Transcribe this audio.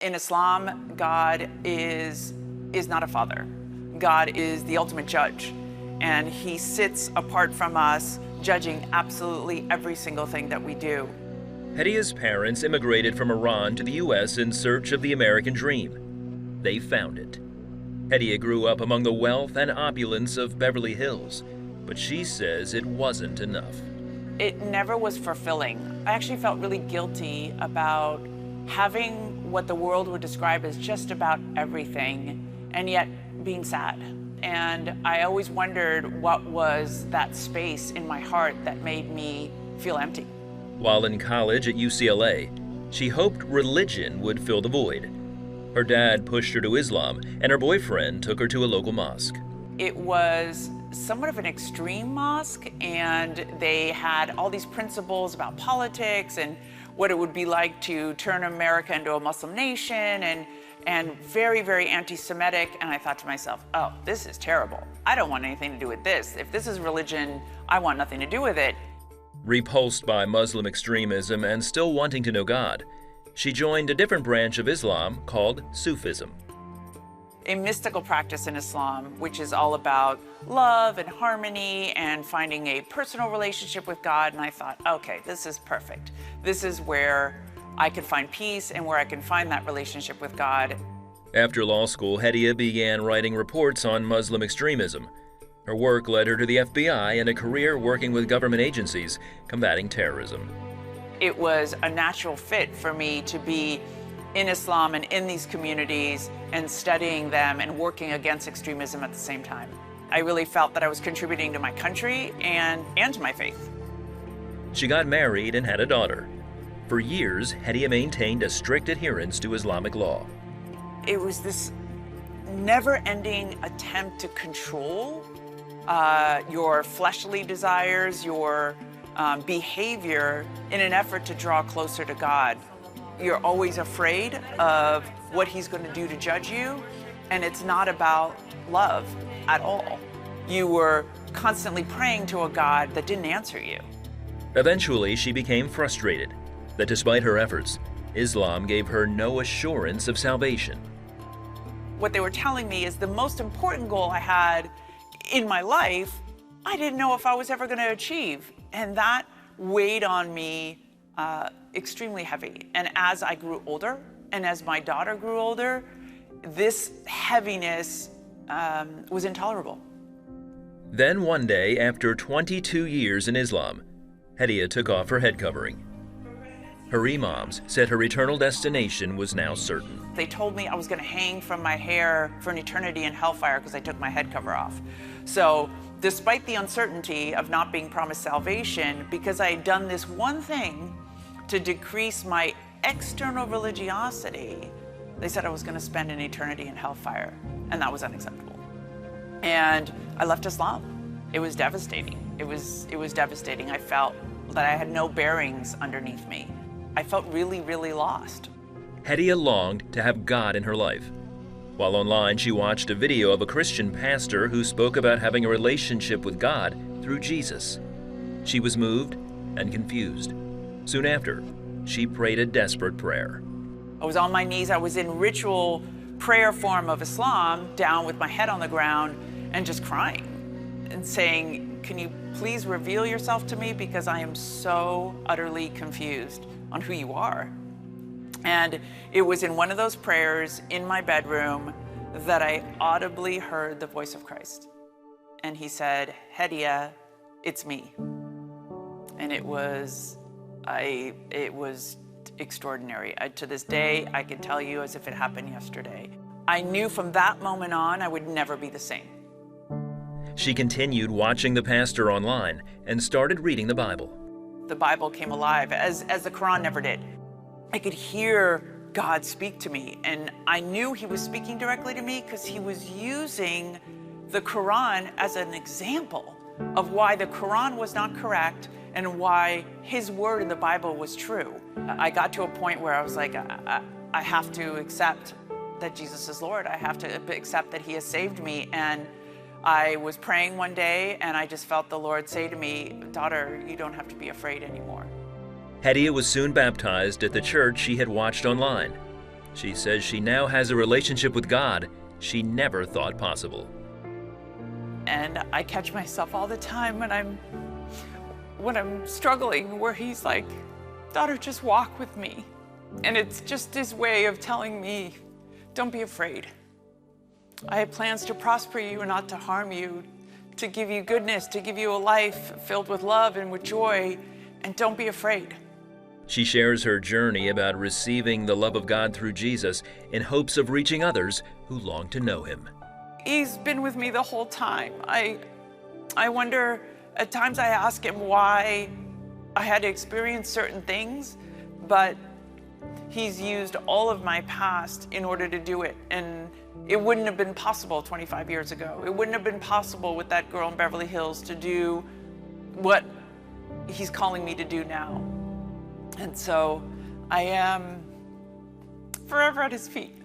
In Islam, God is not a father. God is the ultimate judge, and he sits apart from us, judging absolutely every single thing that we do. Hedieh's parents immigrated from Iran to the U.S. in search of the American dream. They found it. Hedieh grew up among the wealth and opulence of Beverly Hills, but she says it wasn't enough. It never was fulfilling. I actually felt really guilty about having what the world would describe as just about everything, and yet being sad. And I always wondered what was that space in my heart that made me feel empty. While in college at UCLA, she hoped religion would fill the void. Her dad pushed her to Islam, and her boyfriend took her to a local mosque. It was somewhat of an extreme mosque, and they had all these principles about politics and what it would be like to turn America into a Muslim nation, and very, very anti-Semitic. And I thought to myself, oh, this is terrible. I don't want anything to do with this. If this is religion, I want nothing to do with it. Repulsed by Muslim extremism and still wanting to know God, she joined a different branch of Islam called Sufism. A mystical practice in Islam, which is all about love and harmony and finding a personal relationship with God. And I thought, okay, this is perfect. This is where I can find peace and where I can find that relationship with God. After law school, Hedieh began writing reports on Muslim extremism. Her work led her to the FBI and a career working with government agencies combating terrorism. It was a natural fit for me to be in Islam and in these communities and studying them and working against extremism at the same time. I really felt that I was contributing to my country and to my faith. She got married and had a daughter. For years, Hedieh maintained a strict adherence to Islamic law. It was this never-ending attempt to control your fleshly desires, your behavior in an effort to draw closer to God. You're always afraid of what he's going to do to judge you, and it's not about love at all. You were constantly praying to a God that didn't answer you. Eventually, she became frustrated that despite her efforts, Islam gave her no assurance of salvation. What they were telling me is the most important goal I had in my life, I didn't know if I was ever going to achieve. And that weighed on me extremely heavy. And as I grew older, and as my daughter grew older, this heaviness was intolerable. Then one day, after 22 years in Islam, Hedieh took off her head covering. Her imams said her eternal destination was now certain. They told me I was going to hang from my hair for an eternity in hellfire because I took my head cover off. So despite the uncertainty of not being promised salvation, because I had done this one thing to decrease my external religiosity, they said I was going to spend an eternity in hellfire, and that was unacceptable. And I left Islam. It was devastating. It was devastating. I felt that I had no bearings underneath me. I felt really, really lost. Hedieh longed to have God in her life. While online, she watched a video of a Christian pastor who spoke about having a relationship with God through Jesus. She was moved and confused. Soon after, she prayed a desperate prayer. I was on my knees. I was in ritual prayer form of Islam, down with my head on the ground and just crying and saying, can you please reveal yourself to me, because I am so utterly confused on who you are. And it was in one of those prayers in my bedroom that I audibly heard the voice of Christ. And he said, Hedieh, it's me. And it was extraordinary. To this day, I can tell you as if it happened yesterday. I knew from that moment on I would never be the same. She continued watching the pastor online and started reading the Bible. The Bible came alive, as the Quran never did. I could hear God speak to me, and I knew he was speaking directly to me because he was using the Quran as an example of why the Quran was not correct and why his word in the Bible was true. I got to a point where I was like, I have to accept that Jesus is Lord. I have to accept that he has saved me. And I was praying one day, and I just felt the Lord say to me, daughter, you don't have to be afraid anymore. Hedieh was soon baptized at the church she had watched online. She says she now has a relationship with God she never thought possible. And I catch myself all the time when I'm struggling, where he's like, daughter, just walk with me. And it's just his way of telling me, don't be afraid. I have plans to prosper you and not to harm you, to give you goodness, to give you a life filled with love and with joy, and don't be afraid. She shares her journey about receiving the love of God through Jesus in hopes of reaching others who long to know him. He's been with me the whole time. I wonder, at times I ask him why I had to experience certain things, but he's used all of my past in order to do it. And it wouldn't have been possible 25 years ago. It wouldn't have been possible with that girl in Beverly Hills to do what he's calling me to do now. And so I am forever at his feet.